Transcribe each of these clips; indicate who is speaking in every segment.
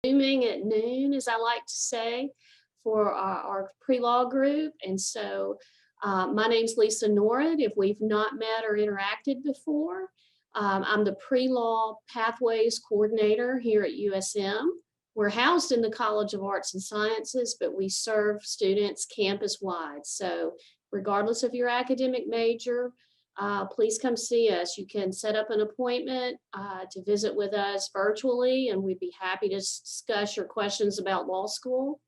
Speaker 1: Zooming at noon, as I like to say, for our pre-law group. And so my name's Lisa Norrid. If we've not met or interacted before, I'm the pre-law pathways coordinator here at USM. We're housed in the College of Arts and Sciences, but we serve students campus-wide. So regardless of your academic major, please come see us. You can set up an appointment to visit with us virtually, and we'd be happy to discuss your questions about law school.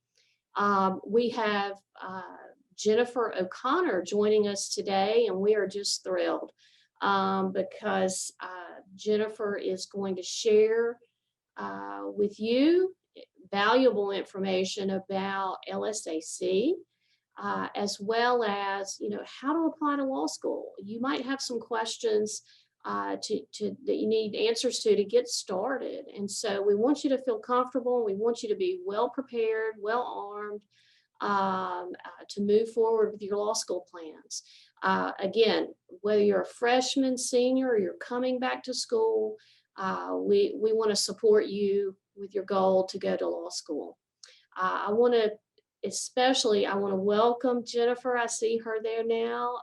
Speaker 1: We have Jennifer O'Connor joining us today, and we are just thrilled because Jennifer is going to share with you valuable information about LSAC, as well as, how to apply to law school. You might have some questions that you need answers to get started. And so we want you to feel comfortable. We want you to be well prepared, well armed to move forward with your law school plans. Again, whether you're a freshman, senior, or you're coming back to school, we want to support you with your goal to go to law school. I want to welcome Jennifer. I see her there now.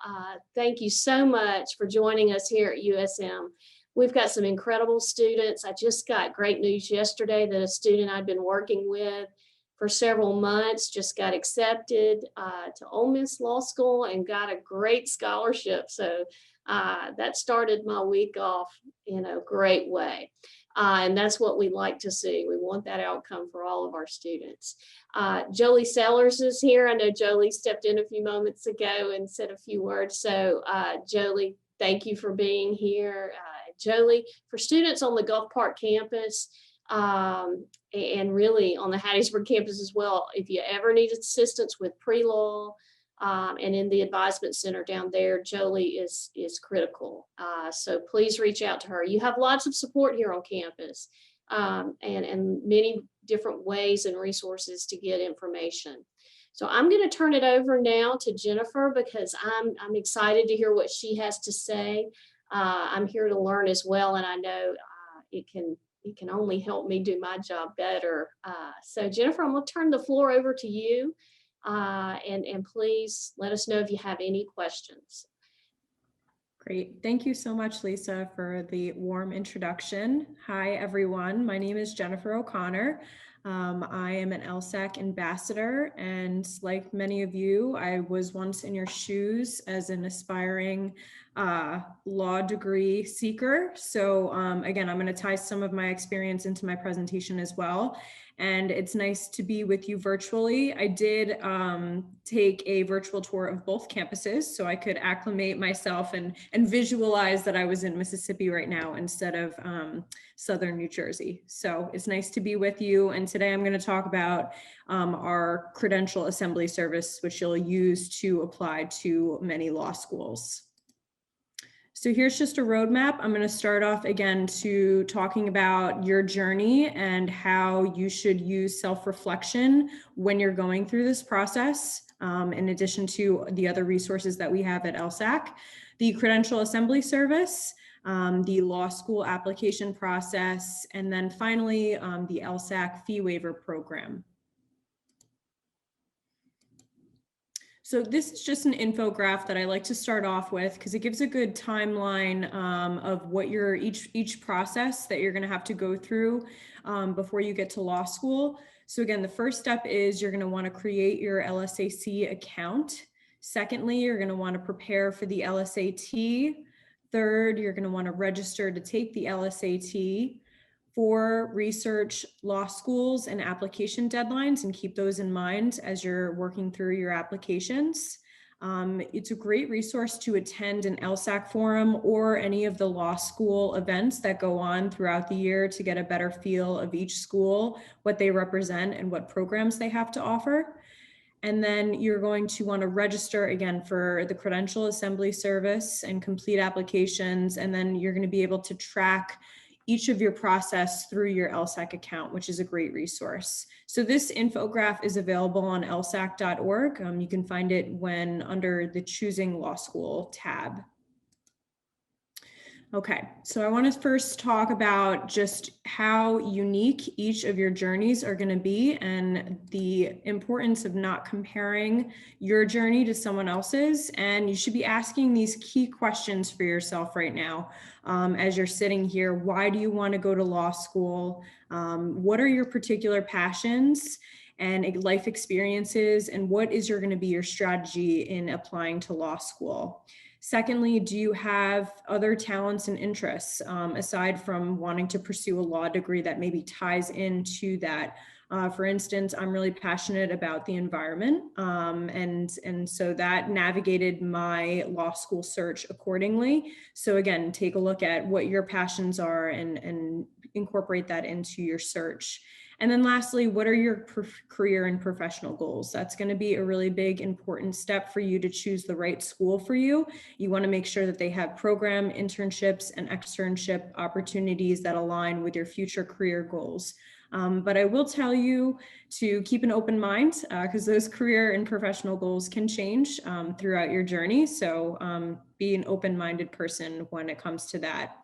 Speaker 1: Thank you so much for joining us here at USM. We've got some incredible students. I just got great news yesterday that a student I'd been working with for several months just got accepted to Ole Miss Law School and got a great scholarship. So that started my week off in a great way. And that's what we like to see. We want that outcome for all of our students. Jolie Sellers is here. I know Jolie stepped in a few moments ago and said a few words. So Jolie, thank you for being here. Jolie, for students on the Gulf Park campus, and really on the Hattiesburg campus as well, if you ever need assistance with pre-law, and in the advisement center down there, Jolie is critical. So please reach out to her. You have lots of support here on campus, and many different ways and resources to get information. So I'm going to turn it over now to Jennifer because I'm excited to hear what she has to say. I'm here to learn as well, and I know it can only help me do my job better. So Jennifer, I'm going to turn the floor over to you. And please let us know if you have any questions.
Speaker 2: Great. Thank you so much, Lisa, for the warm introduction. Hi, everyone. My name is Jennifer O'Connor. I am an LSAC ambassador, and like many of you, I was once in your shoes as an aspiring law degree seeker. So again, I'm going to tie some of my experience into my presentation as well. And it's nice to be with you virtually. I did take a virtual tour of both campuses so I could acclimate myself and visualize that I was in Mississippi right now instead of Southern New Jersey. So it's nice to be with you. And today I'm going to talk about our Credential Assembly Service, which you'll use to apply to many law schools. So here's just a roadmap. I'm going to start off again to talking about your journey and how you should use self-reflection when you're going through this process, in addition to the other resources that we have at LSAC, the Credential Assembly Service, the law school application process, and then finally the LSAC fee waiver program. So this is just an infographic that I like to start off with because it gives a good timeline of what each process that you're going to have to go through before you get to law school. So again, the first step is you're going to want to create your LSAC account. Secondly, you're going to want to prepare for the LSAT. Third, you're going to want to register to take the LSAT. 4, research law schools and application deadlines and keep those in mind as you're working through your applications. It's a great resource to attend an LSAC forum or any of the law school events that go on throughout the year to get a better feel of each school, what they represent and what programs they have to offer. And then you're going to want to register again for the Credential Assembly Service and complete applications. And then you're going to be able to track each of your process through your LSAC account, which is a great resource. So this infographic is available on lsac.org. You can find it under the Choosing Law School tab. Okay, so I want to first talk about just how unique each of your journeys are going to be and the importance of not comparing your journey to someone else's. And you should be asking these key questions for yourself right now as you're sitting here. Why do you want to go to law school? What are your particular passions and life experiences? And what is going to be your strategy in applying to law school? Secondly, do you have other talents and interests aside from wanting to pursue a law degree that maybe ties into that? For instance, I'm really passionate about the environment, and so that navigated my law school search accordingly. So again, take a look at what your passions are and incorporate that into your search. And then lastly, what are your career and professional goals? That's going to be a really big, important step for you to choose the right school for you. You want to make sure that they have program, internships, and externship opportunities that align with your future career goals. But I will tell you to keep an open mind because those career and professional goals can change throughout your journey. So be an open-minded person when it comes to that.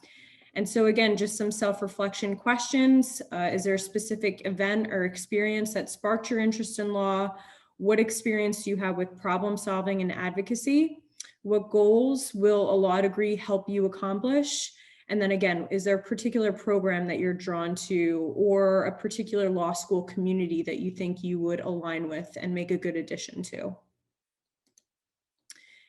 Speaker 2: And so again, just some self-reflection questions. Is there a specific event or experience that sparked your interest in law? What experience do you have with problem solving and advocacy? What goals will a law degree help you accomplish? And then again, is there a particular program that you're drawn to or a particular law school community that you think you would align with and make a good addition to?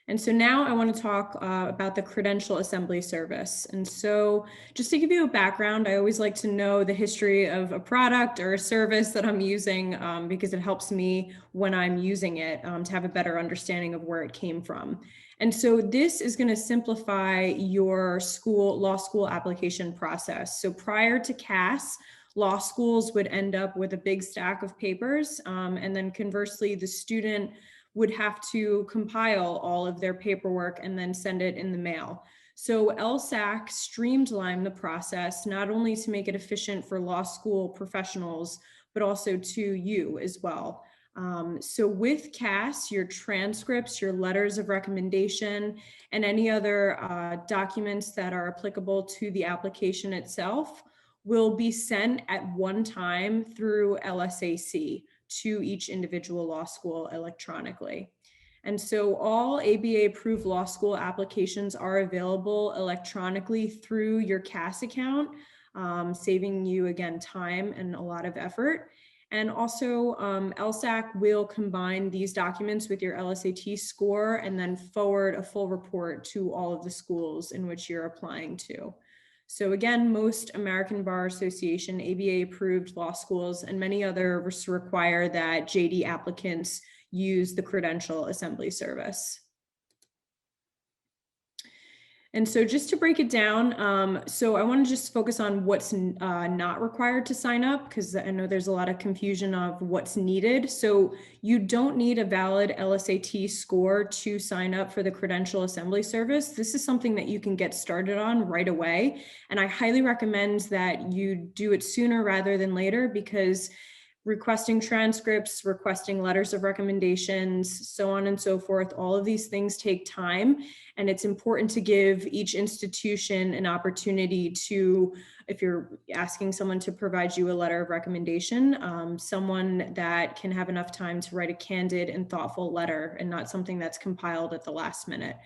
Speaker 2: And so now I want to talk about the Credential Assembly Service. And so just to give you a background, I always like to know the history of a product or a service that I'm using because it helps me when I'm using it to have a better understanding of where it came from. And so this is going to simplify your law school application process. So prior to CAS, law schools would end up with a big stack of papers. And then conversely, the student would have to compile all of their paperwork and then send it in the mail. So LSAC streamlined the process, not only to make it efficient for law school professionals, but also to you as well. So with CAS, your transcripts, your letters of recommendation, and any other documents that are applicable to the application itself will be sent at one time through LSAC to each individual law school electronically. And so all ABA approved law school applications are available electronically through your CAS account, saving you again time and a lot of effort. And also LSAC will combine these documents with your LSAT score and then forward a full report to all of the schools in which you're applying to. So again, most American Bar Association ABA approved law schools and many others require that JD applicants use the Credential Assembly Service. And so just to break it down, so I want to just focus on what's not required to sign up, because I know there's a lot of confusion of what's needed. So you don't need a valid LSAT score to sign up for the Credential Assembly Service. This is something that you can get started on right away. And I highly recommend that you do it sooner rather than later, because requesting transcripts, requesting letters of recommendations, so on and so forth. All of these things take time, and it's important to give each institution an opportunity to, if you're asking someone to provide you a letter of recommendation, someone that can have enough time to write a candid and thoughtful letter and not something that's compiled at the last minute.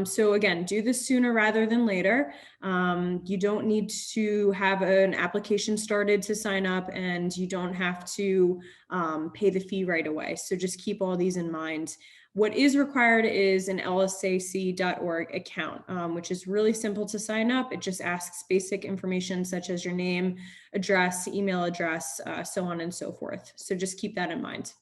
Speaker 2: So again, do this sooner rather than later. You don't need to have an application started to sign up, and you don't have to pay the fee right away. So just keep all these in mind. What is required is an lsac.org account, which is really simple to sign up. It just asks basic information such as your name, address, email address, so on and so forth. So just keep that in mind.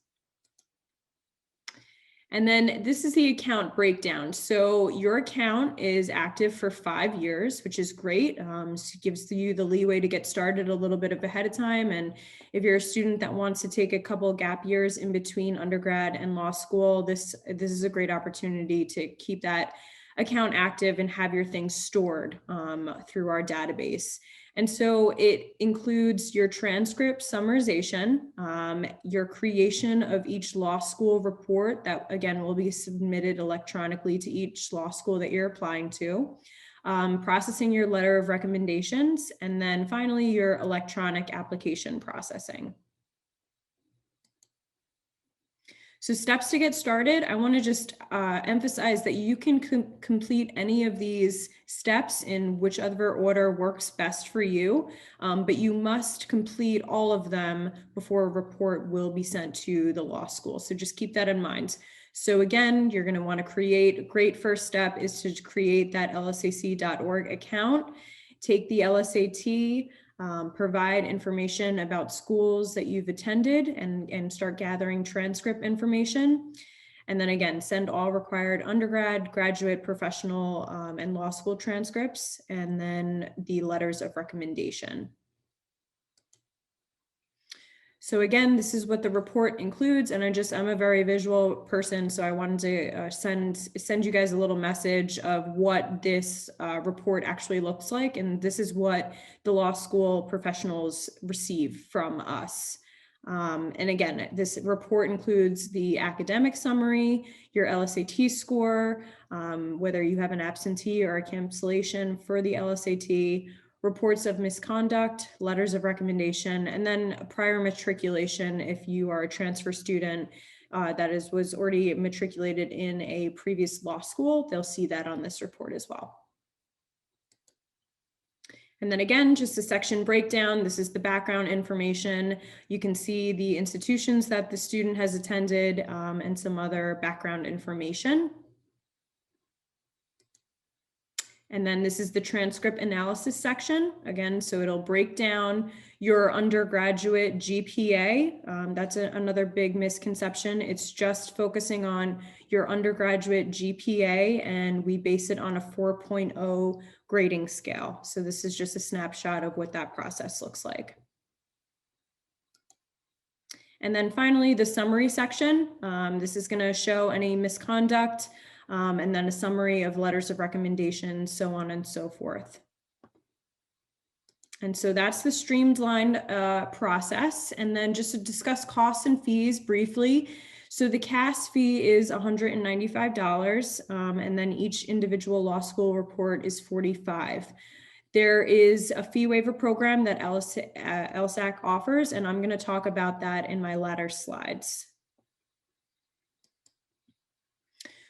Speaker 2: And then this is the account breakdown. So your account is active for 5 years, which is great. So it gives you the leeway to get started a little bit ahead of time. And if you're a student that wants to take a couple gap years in between undergrad and law school, this is a great opportunity to keep that account active and have your things stored through our database. And so it includes your transcript summarization, your creation of each law school report that again will be submitted electronically to each law school that you're applying to, processing your letter of recommendations, and then finally your electronic application processing. So steps to get started, I want to just emphasize that you can complete any of these steps in whichever order works best for you, but you must complete all of them before a report will be sent to the law school. So just keep that in mind. So again, you're going to want to create, a great first step is to create that lsac.org account, take the LSAT, provide information about schools that you've attended and start gathering transcript information. And then again, send all required undergrad, graduate, professional, and law school transcripts, and then the letters of recommendation. So again, this is what the report includes, and I'm a very visual person, so I wanted to send you guys a little message of what this report actually looks like, and this is what the law school professionals receive from us. And again, this report includes the academic summary, your LSAT score, whether you have an absentee or a cancellation for the LSAT, reports of misconduct, letters of recommendation, and then a prior matriculation if you are a transfer student that was already matriculated in a previous law school. They'll see that on this report as well. And then again, just a section breakdown. This is the background information. You can see the institutions that the student has attended and some other background information. And then this is the transcript analysis section. Again, so it'll break down your undergraduate GPA. That's another big misconception. It's just focusing on your undergraduate GPA, and we base it on a 4.0 grading scale. So this is just a snapshot of what that process looks like. And then finally, the summary section. This is going to show any misconduct, and then a summary of letters of recommendation, so on and so forth. And so that's the streamlined process. And then just to discuss costs and fees briefly. So the CAS fee is $195, and then each individual law school report is $45. There is a fee waiver program that LSAC offers, and I'm going to talk about that in my latter slides.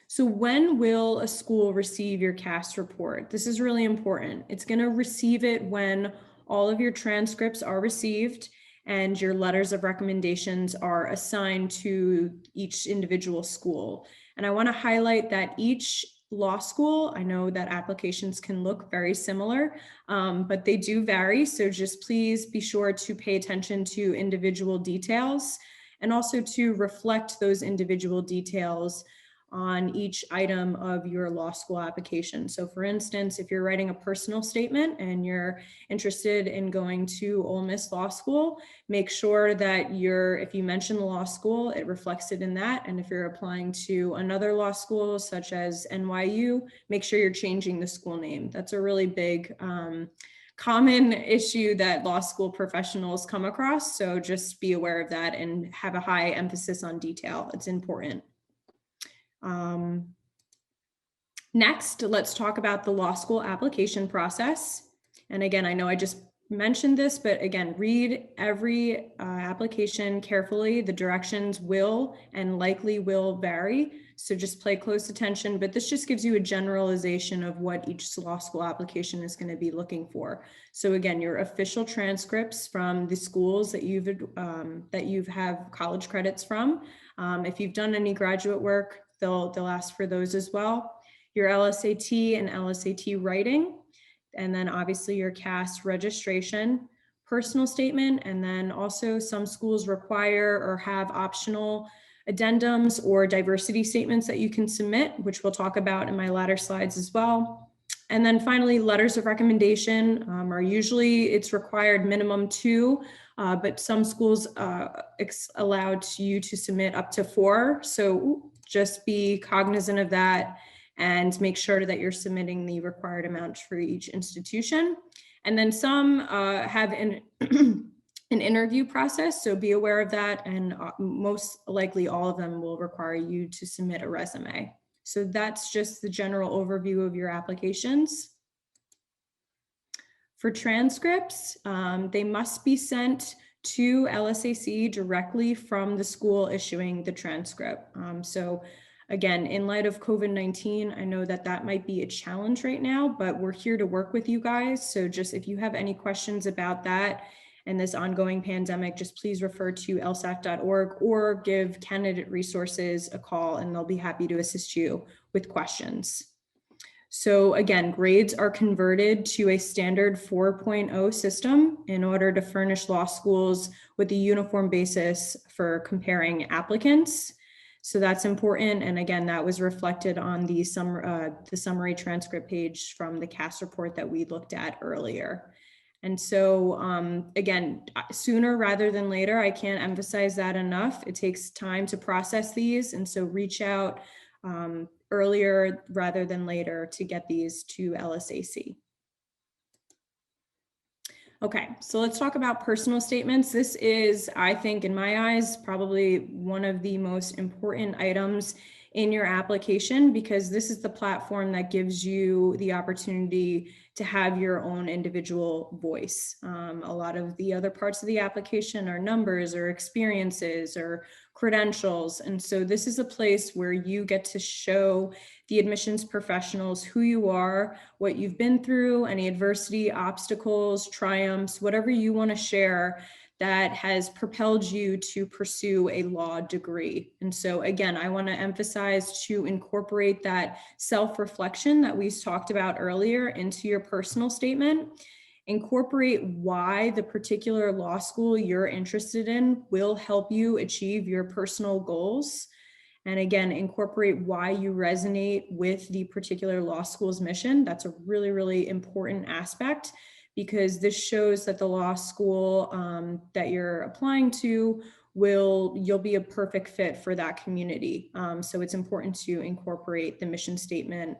Speaker 2: So when will a school receive your CAS report? This is really important. It's going to receive it when all of your transcripts are received and your letters of recommendations are assigned to each individual school. And I want to highlight that each law school, I know that applications can look very similar, but they do vary. So just please be sure to pay attention to individual details and also to reflect those individual details on each item of your law school application. So for instance, if you're writing a personal statement and you're interested in going to Ole Miss Law School, make sure that if you mention the law school, it reflects it in that. And if you're applying to another law school such as NYU, make sure you're changing the school name. That's a really big common issue that law school professionals come across. So just be aware of that and have a high emphasis on detail. It's important. Next, let's talk about the law school application process. And again, I know I just mentioned this, but again, read every application carefully. The directions will and likely will vary. So just pay close attention, but this just gives you a generalization of what each law school application is going to be looking for. So again, your official transcripts from the schools that you've have college credits from. If you've done any graduate work, they'll ask for those as well. Your LSAT and LSAT writing, and then obviously your CAS registration, personal statement, and then also some schools require or have optional addendums or diversity statements that you can submit, which we'll talk about in my latter slides as well. And then finally, letters of recommendation are usually, it's required minimum 2, but some schools allowed you to submit up to 4. So just be cognizant of that and make sure that you're submitting the required amount for each institution. And then some have an interview process, so be aware of that. And most likely all of them will require you to submit a resume. So that's just the general overview of your applications. For transcripts, they must be sent to LSAC directly from the school issuing the transcript. So again, in light of COVID-19, I know that that might be a challenge right now, but we're here to work with you guys. So just if you have any questions about that and this ongoing pandemic, just please refer to lsac.org or give Candidate Resources a call and they'll be happy to assist you with questions. So again, grades are converted to a standard 4.0 system in order to furnish law schools with a uniform basis for comparing applicants. So that's important. And again, that was reflected on the summary transcript page from the CAS report that we looked at earlier. And so again, sooner rather than later, I can't emphasize that enough. It takes time to process these. And so reach out earlier rather than later to get these to LSAC. Okay, so let's talk about personal statements. This is, I think, in my eyes, probably one of the most important items in your application because this is the platform that gives you the opportunity to have your own individual voice. A lot of the other parts of the application are numbers or experiences or credentials. And so this is a place where you get to show the admissions professionals who you are, what you've been through, any adversity, obstacles, triumphs, whatever you want to share that has propelled you to pursue a law degree. And so again, I want to emphasize to incorporate that self-reflection that we talked about earlier into your personal statement. Incorporate why the particular law school you're interested in will help you achieve your personal goals. And again, incorporate why you resonate with the particular law school's mission. That's a really, really important aspect because this shows that the law school that you're applying to you'll be a perfect fit for that community. So it's important to incorporate the mission statement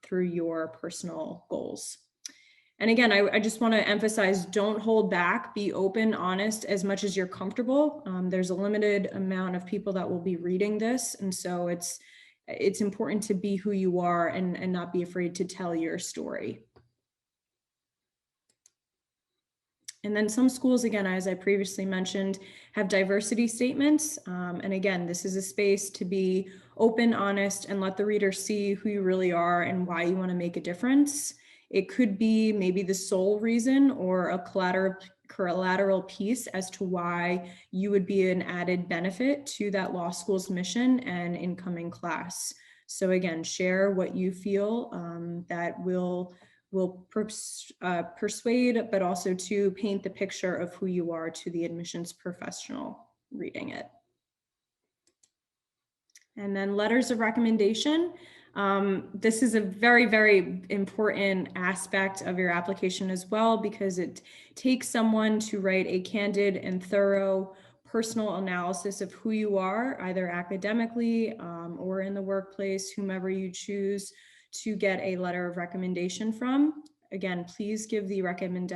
Speaker 2: through your personal goals. And again, I just want to emphasize, don't hold back, be open, honest as much as you're comfortable. There's a limited amount of people that will be reading this. And so it's important to be who you are and not be afraid to tell your story. And then some schools, again, as I previously mentioned, have diversity statements. And again, this is a space to be open, honest, and let the reader see who you really are and why you want to make a difference. It could be maybe the sole reason or a collateral piece as to why you would be an added benefit to that law school's mission and incoming class. So again, share what you feel that will persuade, but also to paint the picture of who you are to the admissions professional reading it. And then letters of recommendation. This is a very, very important aspect of your application as well, because it takes someone to write a candid and thorough personal analysis of who you are, either academically or in the workplace, whomever you choose to get a letter of recommendation from. Again, please give the recommender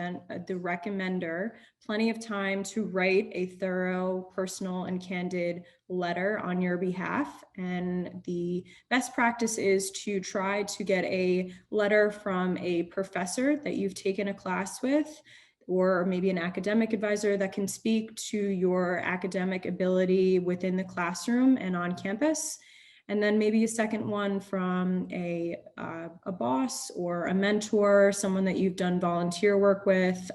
Speaker 2: plenty of time to write a thorough, personal, and candid letter on your behalf. And the best practice is to try to get a letter from a professor that you've taken a class with, or maybe an academic advisor that can speak to your academic ability within the classroom and on campus. And then maybe a second one from a boss or a mentor, someone that you've done volunteer work with,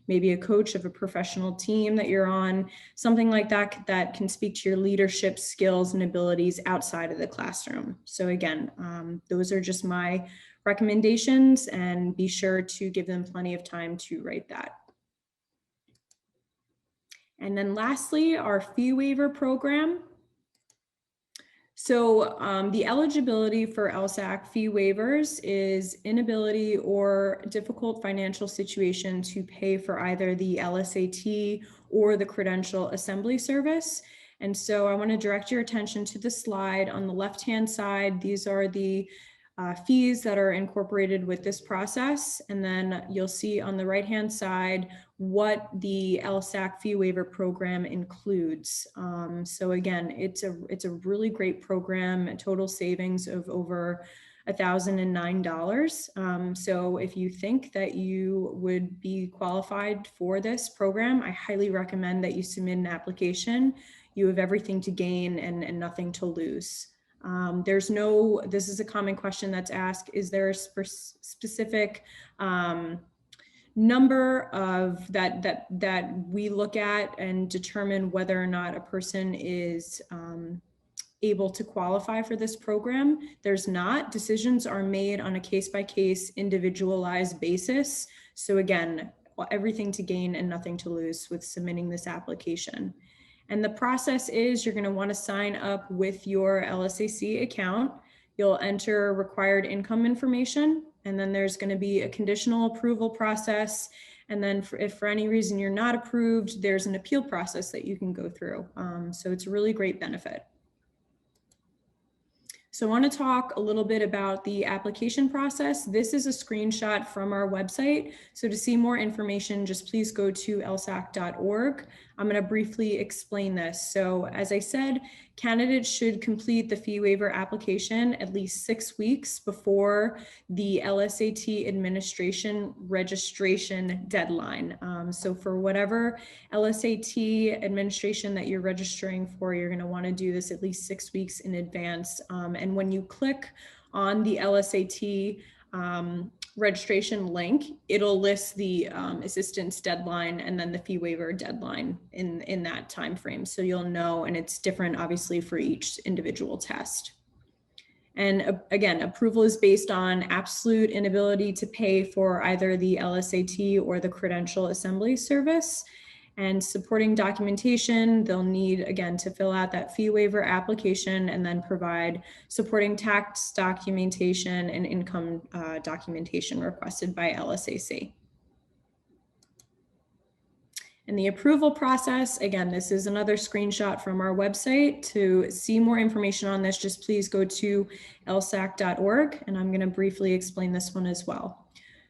Speaker 2: maybe a coach of a professional team that you're on, something like that that can speak to your leadership skills and abilities outside of the classroom. So again, those are just my recommendations, and be sure to give them plenty of time to write that. And then lastly, our fee waiver program. So the eligibility for LSAC fee waivers is inability or difficult financial situation to pay for either the LSAT or the Credential assembly service. And so I want to direct your attention to the slide on the left-hand side. These are the fees that are incorporated with this process. And then you'll see on the right-hand side what the LSAC fee waiver program includes. So again, it's a really great program, a total savings of over $1,009. So if you think that you would be qualified for this program, I highly recommend that you submit an application. You have everything to gain and nothing to lose. This is a common question that's asked, is there a specific number of that we look at and determine whether or not a person is able to qualify for this program? There's not. Decisions are made on a case-by-case individualized basis. So again, everything to gain and nothing to lose with submitting this application. And the process is you're going to want to sign up with your LSAC account. You'll enter required income information, and then there's going to be a conditional approval process. And then if for any reason you're not approved, there's an appeal process that you can go through. So it's a really great benefit. So I want to talk a little bit about the application process. This is a screenshot from our website. So to see more information, just please go to lsac.org. I'm going to briefly explain this. So as I said, candidates should complete the fee waiver application at least 6 weeks before the LSAT administration registration deadline. So for whatever LSAT administration that you're registering for, you're going to want to do this at least 6 weeks in advance. And when you click on the LSAT registration link, it'll list the assistance deadline and then the fee waiver deadline in that time frame. So you'll know, and it's different obviously for each individual test. And again, approval is based on absolute inability to pay for either the LSAT or the Credential assembly service. And supporting documentation, they'll need, again, to fill out that fee waiver application and then provide supporting tax documentation and income documentation requested by LSAC. And the approval process, again, this is another screenshot from our website. To see more information on this, just please go to lsac.org, and I'm going to briefly explain this one as well.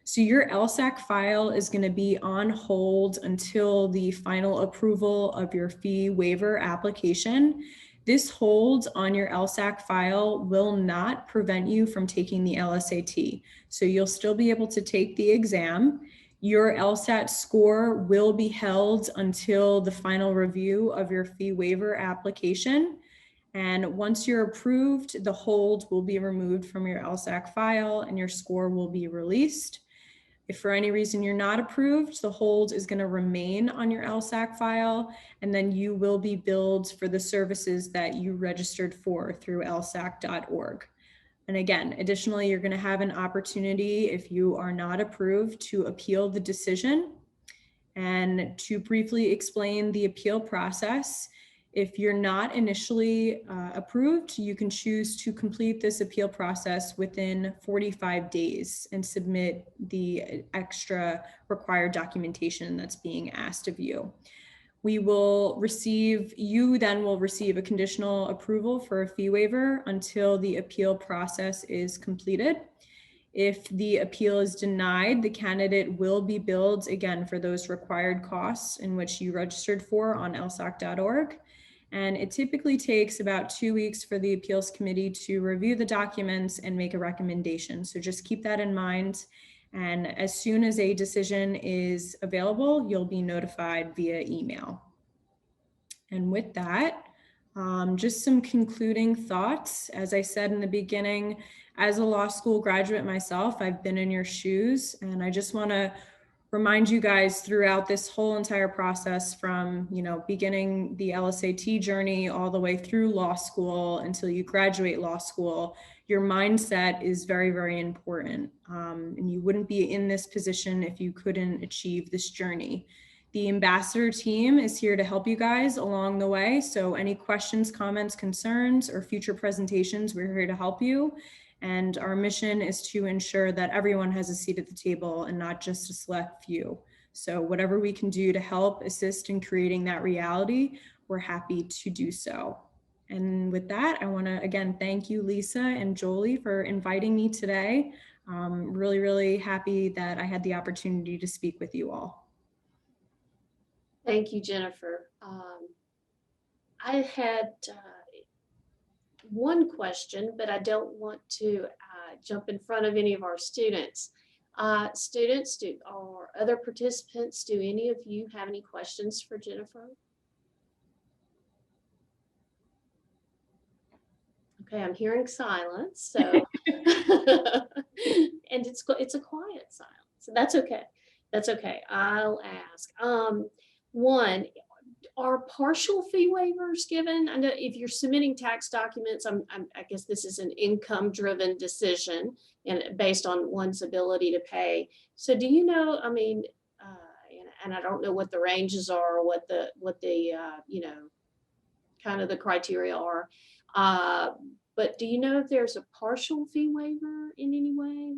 Speaker 2: So your LSAC file is going to be on hold until the final approval of your fee waiver application. This hold on your LSAC file will not prevent you from taking the LSAT. So you'll still be able to take the exam. Your LSAT score will be held until the final review of your fee waiver application. And once you're approved, the hold will be removed from your LSAC file and your score will be released. If for any reason you're not approved, the hold is going to remain on your LSAC file, and then you will be billed for the services that you registered for through lsac.org. And again, additionally, you're going to have an opportunity, if you are not approved, to appeal the decision. And to briefly explain the appeal process, if you're not initially approved, you can choose to complete this appeal process within 45 days and submit the extra required documentation that's being asked of you. You then will receive a conditional approval for a fee waiver until the appeal process is completed. If the appeal is denied, the candidate will be billed again for those required costs in which you registered for on lsac.org. And it typically takes about 2 weeks for the appeals committee to review the documents and make a recommendation. So just keep that in mind. And as soon as a decision is available, you'll be notified via email. And with that, just some concluding thoughts. As I said in the beginning, as a law school graduate myself, I've been in your shoes, and I just want to remind you guys throughout this whole entire process from, beginning the LSAT journey all the way through law school until you graduate law school, your mindset is very, very important. And you wouldn't be in this position if you couldn't achieve this journey. The ambassador team is here to help you guys along the way. So any questions, comments, concerns, or future presentations, we're here to help you. And our mission is to ensure that everyone has a seat at the table and not just a select few. So whatever we can do to help assist in creating that reality, we're happy to do so. And with that, I want to again thank you, Lisa and Jolie, for inviting me today. Really, really happy that I had the opportunity to speak with you all.
Speaker 1: Thank you, Jennifer. I had one question, but I don't want to jump in front of any of our students. Students or other participants, do any of you have any questions for Jennifer? Okay, I'm hearing silence, so and it's a quiet silence. So that's okay. That's okay. I'll ask. One, are partial fee waivers given? I know if you're submitting tax documents, I guess this is an income-driven decision and based on one's ability to pay. So do you know? I mean, and I don't know what the ranges are, or what the you know, kind of the criteria are. But do you know if there's a partial fee waiver in any way?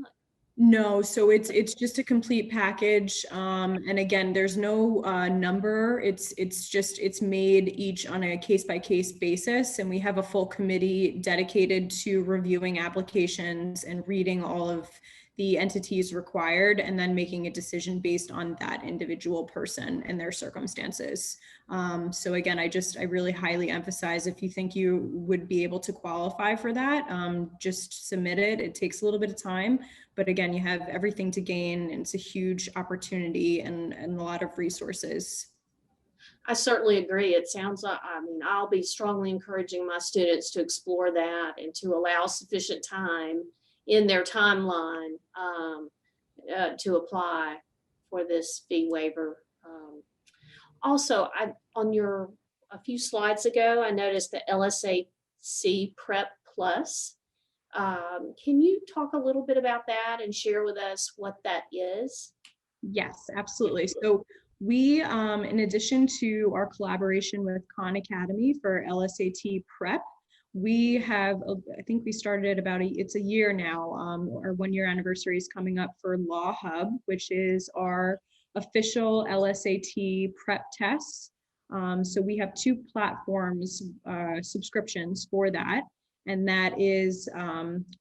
Speaker 2: No, so it's just a complete package. And again, there's no number. It's made each on a case-by-case basis, and we have a full committee dedicated to reviewing applications and reading all of the entities required, and then making a decision based on that individual person and their circumstances. So again, I really highly emphasize, if you think you would be able to qualify for that, just submit it. It takes a little bit of time, but again, you have everything to gain, and it's a huge opportunity and a lot of resources.
Speaker 1: I certainly agree. It sounds like, I mean, I'll be strongly encouraging my students to explore that and to allow sufficient time in their timeline to apply for this fee waiver. Also, on a few slides ago, I noticed the LSAC Prep Plus. Can you talk a little bit about that and share with us what that is?
Speaker 2: Yes, absolutely. So we, in addition to our collaboration with Khan Academy for LSAT Prep, we have, I think we started it's a year now. Our 1-year anniversary is coming up for Law Hub, which is our official LSAT prep tests. So we have 2 platforms, subscriptions for that. And that is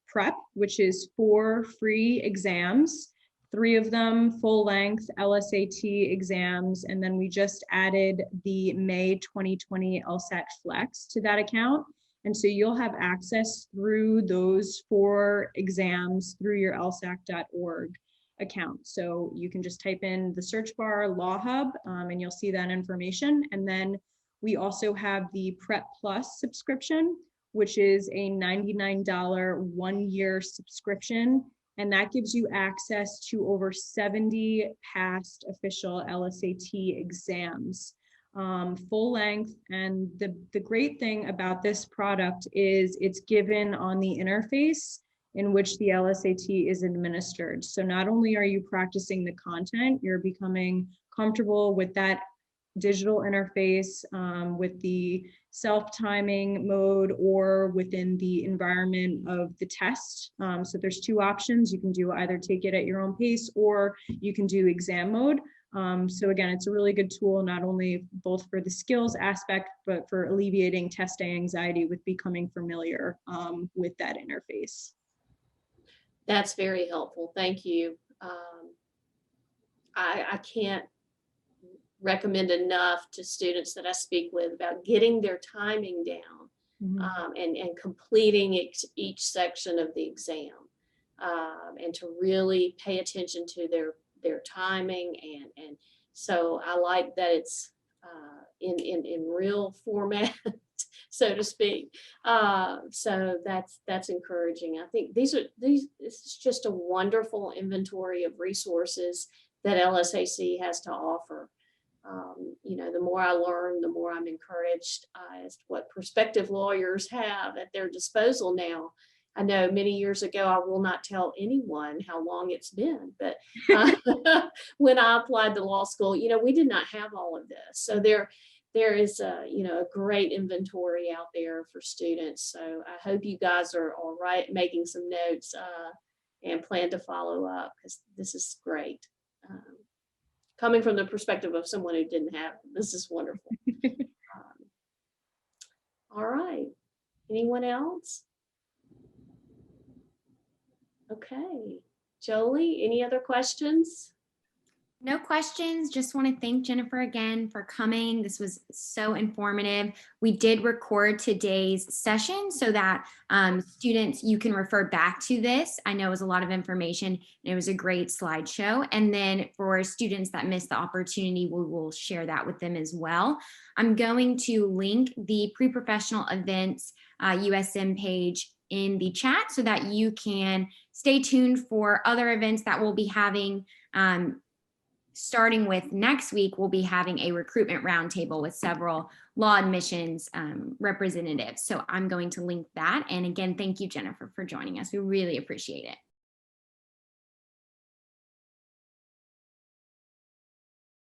Speaker 2: Prep, which is 4 free exams, 3 of them full-length LSAT exams. And then we just added the May 2020 LSAC Flex to that account. And so you'll have access through those 4 exams through your lsac.org account. So you can just type in the search bar Law Hub, and you'll see that information. And then we also have the Prep Plus subscription, which is a $99 1-year subscription. And that gives you access to over 70 past official LSAT exams, full length. And the great thing about this product is it's given on the interface in which the LSAT is administered. So not only are you practicing the content, you're becoming comfortable with that digital interface, with the self-timing mode, or within the environment of the test. So there's 2 options. You can do either take it at your own pace, or you can do exam mode. So again, it's a really good tool, not only both for the skills aspect, but for alleviating test day anxiety with becoming familiar with that interface.
Speaker 1: That's very helpful. Thank you. I can't recommend enough to students that I speak with about getting their timing down, and completing each section of the exam, and to really pay attention to their timing. And so I like that it's in real format, so to speak. So that's encouraging. I think this is just a wonderful inventory of resources that LSAC has to offer. You know, the more I learn, the more I'm encouraged as to what prospective lawyers have at their disposal now. I know many years ago, I will not tell anyone how long it's been, but when I applied to law school, you know, we did not have all of this. So there is a great inventory out there for students. So I hope you guys are all right, making some notes, and plan to follow up, because this is great. Coming from the perspective of someone who didn't have, this is wonderful. All right. Anyone else? Okay. Jolie, any other questions?
Speaker 3: No questions. Just want to thank Jennifer again for coming. This was so informative. We did record today's session so that students, you can refer back to this. I know it was a lot of information and it was a great slideshow. And then for students that missed the opportunity, we will share that with them as well. I'm going to link the pre-professional events USM page in the chat so that you can stay tuned for other events that we'll be having. Starting with next week, we'll be having a recruitment roundtable with several law admissions representatives. So I'm going to link that. And again, thank you, Jennifer, for joining us. We really appreciate it.